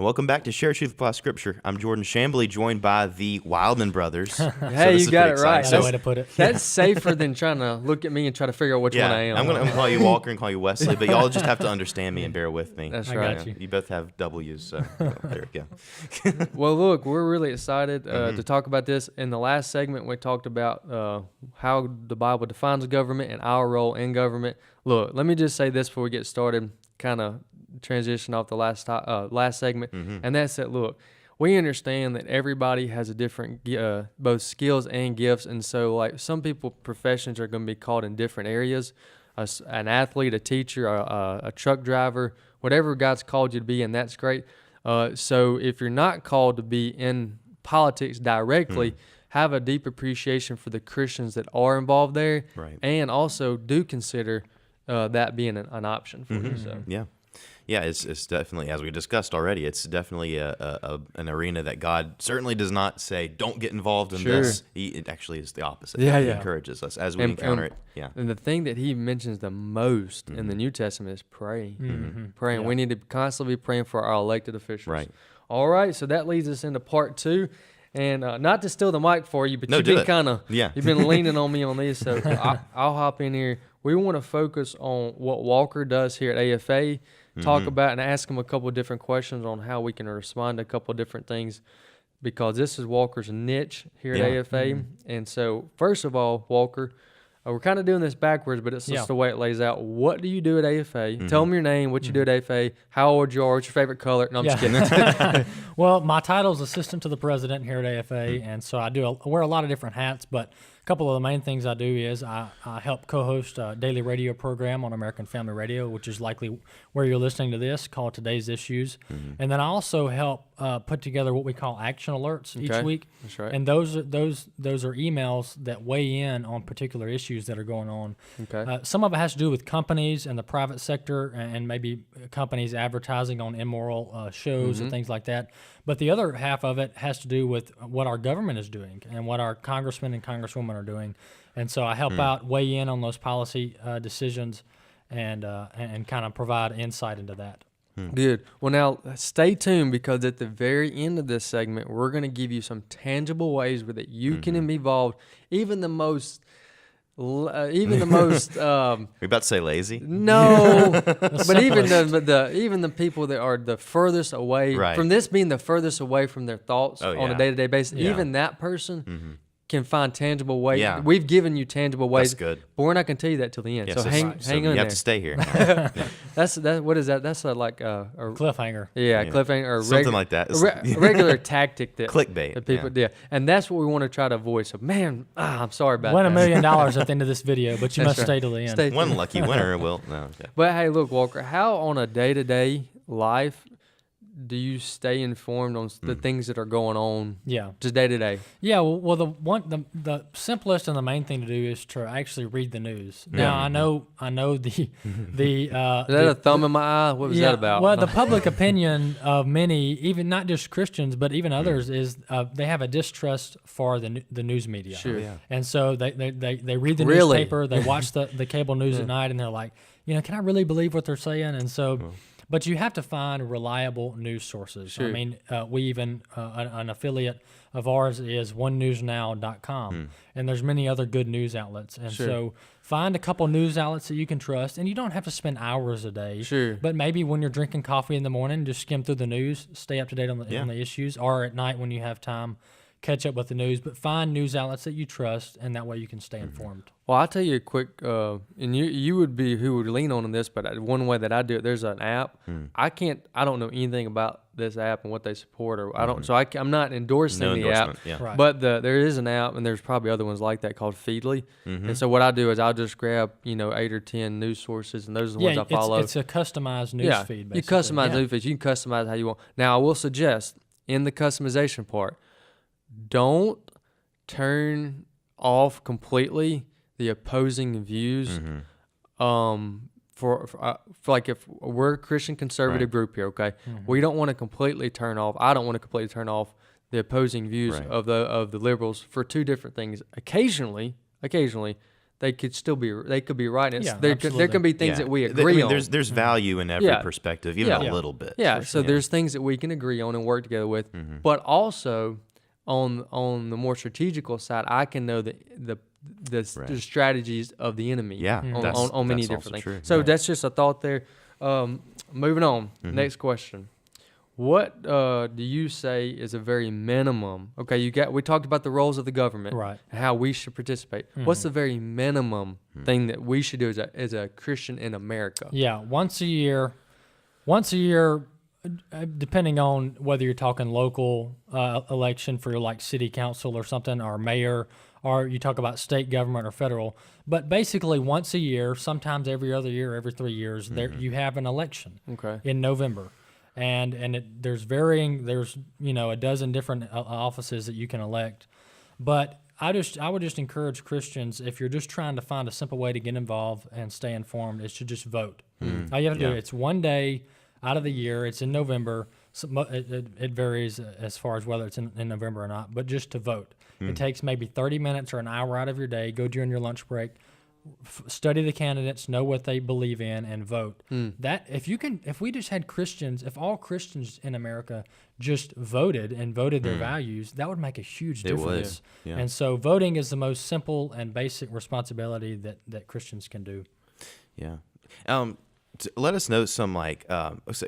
Welcome back to Share Truth Apply Scripture. I'm Jordan Shambly, joined by the Wildman brothers. Hey, you got it right. That's the way to put it. That's safer than trying to look at me and try to figure out which one I am. I'm gonna call you Walker and call you Wesley, but y'all just have to understand me and bear with me. That's I right. got you. You both have W's, so there we go. Well, look, we're really excited to talk about this. In the last segment, we talked about how the Bible defines government and our role in government. Look, let me just say this before we get started, kind of transition off the last segment, and that's that. Look, we understand that everybody has a different both skills and gifts, and so like some people professions are going to be called in different areas. An athlete, a teacher, a truck driver, whatever God's called you to be, and that's great. So if you're not called to be in politics directly, have a deep appreciation for the Christians that are involved there, Right. and also do consider that being an option for you. So. Yeah, it's definitely, as we discussed already, it's definitely an arena that God certainly does not say, don't get involved in this. It actually is the opposite. Yeah, He yeah. encourages us as we encounter it. Yeah. And the thing that he mentions the most in the New Testament is pray. Praying. Yeah. We need to constantly be praying for our elected officials. Right. All right, so that leads us into part 2. And not to steal the mic for you, but No, you've do been it. you've been leaning on me on these, so I'll hop in here. We want to focus on what Walker does here at AFA, talk about and ask him a couple of different questions on how we can respond to a couple of different things, because this is Walker's niche here at AFA. And so, first of all, Walker, we're kind of doing this backwards, but it's just the way it lays out. What do you do at AFA? Tell them your name, what you do at AFA, how old you are, what's your favorite color. No, I'm just kidding. Well, my title is assistant to the president here at AFA, and so I wear a lot of different hats, but a couple of the main things I do is I help co-host a daily radio program on American Family Radio, which is likely where you're listening to this, called Today's Issues. And then I also help put together what we call action alerts each week. That's right. And those are emails that weigh in on particular issues that are going on. Okay. Some of it has to do with companies and the private sector, and maybe companies advertising on immoral shows and things like that. But the other half of it has to do with what our government is doing and what our congressmen and congresswomen are doing. And so I help out, weigh in on those policy decisions, and kind of provide insight into that. Good. Well, now stay tuned, because at the very end of this segment, we're going to give you some tangible ways that you can be involved, even the most. We're about to say lazy. No, but even the people that are the furthest away from this being the furthest away from their thoughts on a day-to-day basis, even that person can find tangible ways. Yeah. We've given you tangible ways. That's good. But we're not going to tell you that till the end. Yeah, so hang on there. You have to stay here. That's what is that? That's like a Cliffhanger. cliffhanger or Something like that. It's a regular tactic that clickbait. that people and that's what we want to try to avoid. So man, I'm sorry about Win that. $1 million at the end of this video, but you must stay till the end. One lucky winner will. No. Okay. But hey, look, Walker, how on a day-to-day life do you stay informed on the things that are going on? Yeah. Just day-to-day. Yeah, well, the simplest and the main thing to do is to actually read the news. Now, I know the Is that a thumb in my eye? What was that about? Well, the public opinion of many, even not just Christians, but even others, is they have a distrust for the news media. Sure. Yeah. And so they read the newspaper, they watch the cable news at night, and they're like, can I really believe what they're saying? And so. But you have to find reliable news sources. Sure. I mean, we even, an affiliate of ours is onenewsnow.com, and there's many other good news outlets. And so find a couple news outlets that you can trust, and you don't have to spend hours a day. Sure. But maybe when you're drinking coffee in the morning, just skim through the news, stay up to date on the issues, or at night when you have time, catch up with the news. But find news outlets that you trust, and that way you can stay informed. Well, I'll tell you a quick, and you would be who would lean on this, but one way that I do it, there's an app. I don't know anything about this app and what they support, or I don't, so I'm not endorsing the app. Yeah. Right. But there is an app, and there's probably other ones like that called Feedly. And so what I do is I'll just grab 8 or 10 news sources, and those are the ones I follow. It's a customized news feed. Basically. You customize news feeds. You can customize how you want. Now I will suggest in the customization part, don't turn off completely the opposing views. For like, if we're a Christian conservative group here, okay, we don't want to completely turn off. I don't want to completely turn off the opposing views of the liberals for two different things. Occasionally, they could be right. And Yeah, there can be things that we agree on. There's value in every perspective, even a little bit. Yeah, so there's things that we can agree on and work together with, but also on the more strategical side, I can know the strategies of the enemy. Yeah, on many that's different also things. true. So that's just a thought there. Moving on. Next question. What do you say is a very minimum? Okay, we talked about the roles of the government, Right? And how we should participate. What's the very minimum thing that we should do as a Christian in America? Yeah, once a year, depending on whether you're talking local election for like city council or something, or mayor, or you talk about state government or federal. But basically, once a year, sometimes every other year, every 3 years, there you have an election. Okay. In November. There's a dozen different offices that you can elect, but I would just encourage Christians, if you're just trying to find a simple way to get involved and stay informed, is to just vote. All you have to do, it's one day out of the year, it's in November. So it varies as far as whether it's in November or not, but just to vote. It takes maybe 30 minutes or an hour out of your day. Go during your lunch break. Study the candidates, know what they believe in, and vote. If we just had Christians, if all Christians in America just voted their values, that would make a huge difference. It would, yeah. And so voting is the most simple and basic responsibility that Christians can do. Yeah. Let us know some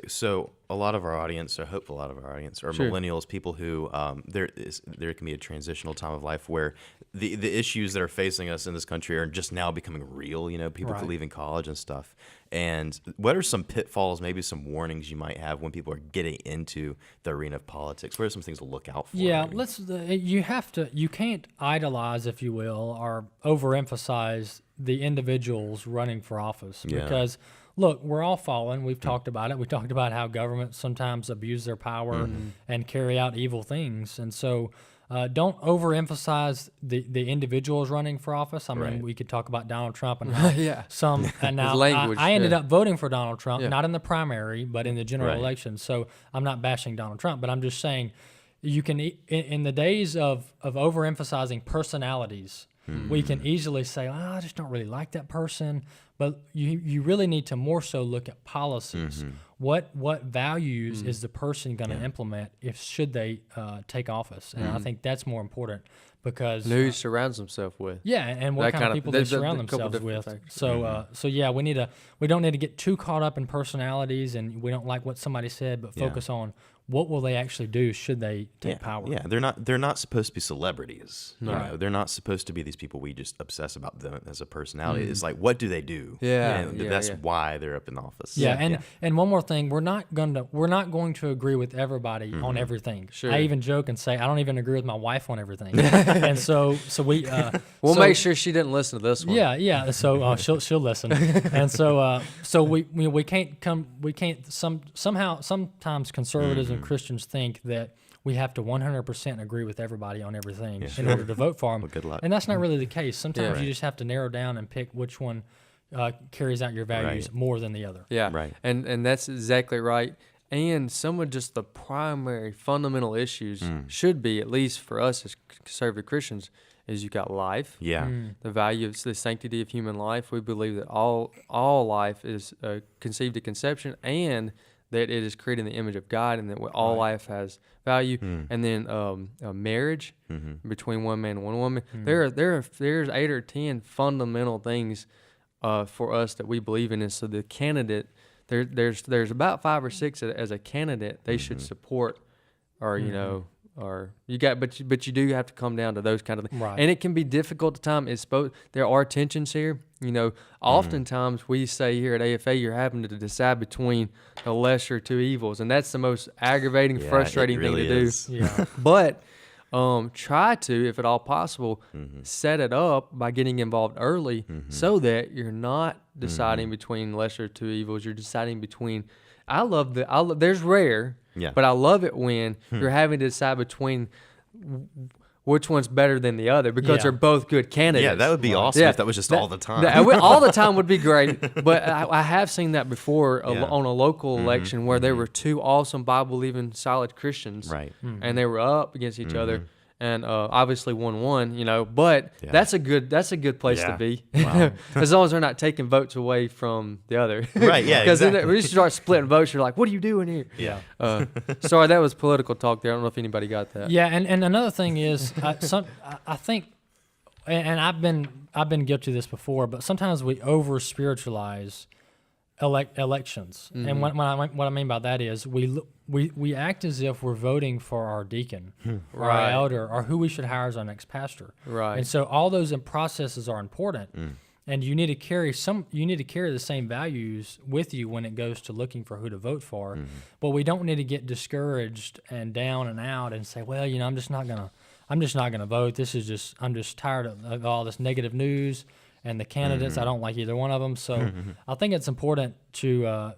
so a lot of our audience, or hopefully a lot of our audience, are millennials, people who there can be a transitional time of life where the issues that are facing us in this country are just now becoming real. People leaving college and stuff. And what are some pitfalls, maybe some warnings you might have when people are getting into the arena of politics? What are some things to look out for? Yeah, maybe? you can't idolize, if you will, or overemphasize the individuals running for office because. Look, we're all fallen. We've talked about it. We talked about how governments sometimes abuse their power and carry out evil things. And so don't overemphasize the individuals running for office. I mean, we could talk about Donald Trump and how some. And now I ended up voting for Donald Trump, not in the primary, but in the general election. So I'm not bashing Donald Trump, but I'm just saying you can, in the days of overemphasizing personalities, we can easily say, I just don't really like that person. But you really need to more so look at policies. What values is the person going to implement should they take office? And I think that's more important because who he surrounds himself with. Yeah, and what kind of people they surround themselves with. We don't need to get too caught up in personalities, and we don't like what somebody said, but focus on what will they actually do should they take power. Yeah, they're not supposed to be celebrities. No. They're not supposed to be these people we just obsess about them as a personality. It's like, what do they do? That's why they're up in office. And one more thing, we're not going to agree with everybody on everything. Sure. I even joke and say I don't even agree with my wife on everything. And so we'll make sure she didn't listen to this one. Yeah. So she'll listen. And so we can't sometimes conservatives and Christians think that we have to 100% agree with everybody on everything in order to vote for them. Well, good luck. And that's not really the case. Sometimes you just have to narrow down and pick which one carries out your values more than the other. Yeah, right. And that's exactly right. And some of just the primary fundamental issues should be, at least for us as conservative Christians, is you got life. Yeah. The value of the sanctity of human life. We believe that all life is conceived at conception, and that it is created in the image of God, and that all life has value. And then a marriage between one man and one woman. There's 8 or 10 fundamental things for us that we believe in. And so the candidate, there's about 5 or 6 as a candidate they should support, or but you do have to come down to those kind of things. Right. And it can be difficult at times. There are tensions here. Oftentimes we say here at AFA, you're having to decide between the lesser two evils, and that's the most aggravating, frustrating thing to do. Yeah. But try to, if at all possible, set it up by getting involved early, so that you're not deciding between lesser two evils. You're deciding between. There's rare, but I love it when you're having to decide between which one's better than the other, because they're both good candidates. Yeah, that would be awesome if that was just all the time. All the time would be great, but I have seen that before on a local election where there were two awesome Bible-believing solid Christians, right? And they were up against each other, and obviously 1-1, you know, but that's a good place to be. Wow. As long as they're not taking votes away from the other. Right, yeah, Because exactly. then when you start splitting votes, you're like, what are you doing here? Yeah. Sorry, that was political talk there. I don't know if anybody got that. Yeah, and another thing is, I think, and I've been guilty of this before, but sometimes we over spiritualize elections, and what I mean by that is we act as if we're voting for our deacon, or our Right. elder, or who we should hire as our next pastor. Right. And so all those processes are important, and you need to carry the same values with you when it goes to looking for who to vote for. But we don't need to get discouraged and down and out and say, well, you know, I'm just not gonna vote. I'm just tired of all this negative news and the candidates. I don't like either one of them. So I think it's important to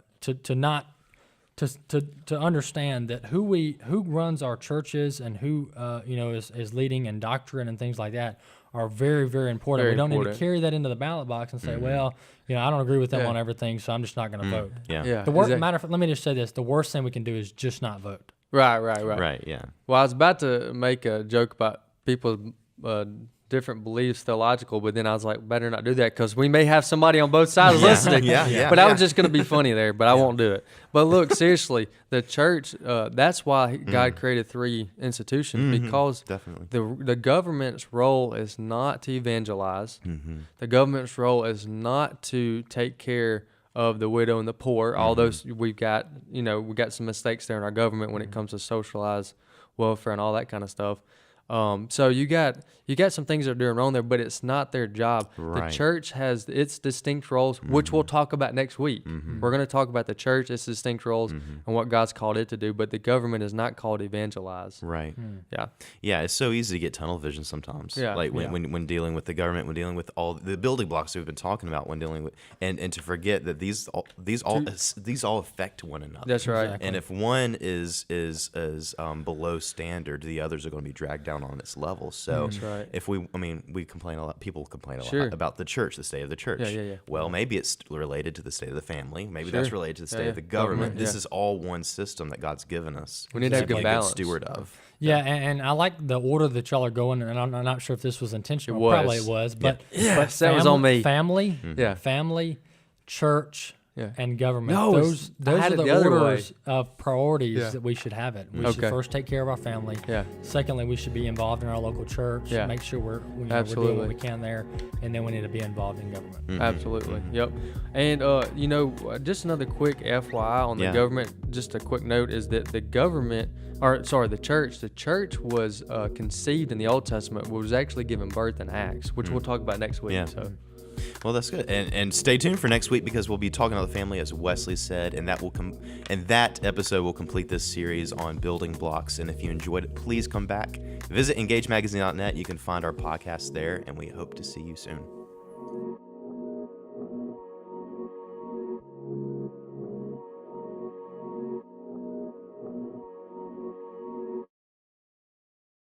understand that who runs our churches and who is leading in doctrine and things like that are very, very important. Very We don't need important. to carry that into the ballot box and say, well, you know, I don't agree with them on everything, so I'm just not going to vote. Yeah. Yeah. The worst exactly. matter of fact, let me just say this: the worst thing we can do is just not vote. Right. Right, yeah. Well, I was about to make a joke about people's different beliefs, theological, but then I was like, better not do that because we may have somebody on both sides listening. But I was just going to be funny there, but I won't do it. But look, seriously, the church, that's why God created 3 institutions, because Definitely. the government's role is not to evangelize. The government's role is not to take care of the widow and the poor, although we got some mistakes there in our government when it comes to socialized welfare and all that kind of stuff. So you got some things they're doing wrong there, but it's not their job. Right. The church has its distinct roles, which we'll talk about next week. We're going to talk about the church, its distinct roles, and what God's called it to do. But the government is not called to evangelize. Right. Yeah. Yeah, it's so easy to get tunnel vision sometimes. Yeah. Like when dealing with the government, when dealing with all the building blocks we've been talking about, when dealing with and to forget that these all affect one another. That's right. Exactly. And if one is below standard, the others are going to be dragged down on its level. So That's right. if we complain a lot. People complain a Sure. lot about the church, the state of the church. Yeah. Well, maybe it's related to the state of the family. Maybe Sure. that's related to the state Yeah, of the yeah. government. Government, This yeah. is all one system that God's given us. We need to have be good a balance. steward of. Yeah, and I like the order that y'all are going, and I'm not sure if this was intentional. It was. Probably it was, but Yes, that was on me. Family, Yeah. family, church, Yeah. and government. No, those I had are it the the other way. orders of priorities Yeah. that we should have it. We should Okay. first take care of our family. Yeah. Secondly, we should be involved in our local church. Yeah. Make sure we're doing Absolutely. what we can there, and then we need to be involved in government. Absolutely. Yep. And just another quick FYI on the Yeah. government. Just a quick note is that the church was conceived in the Old Testament, but was actually given birth in Acts, which we'll talk about next week. Yeah. So Well, that's good. And stay tuned for next week because we'll be talking about the family, as Wesley said, and that episode will complete this series on building blocks. And if you enjoyed it, please come back. Visit engagemagazine.net. You can find our podcast there, and we hope to see you soon.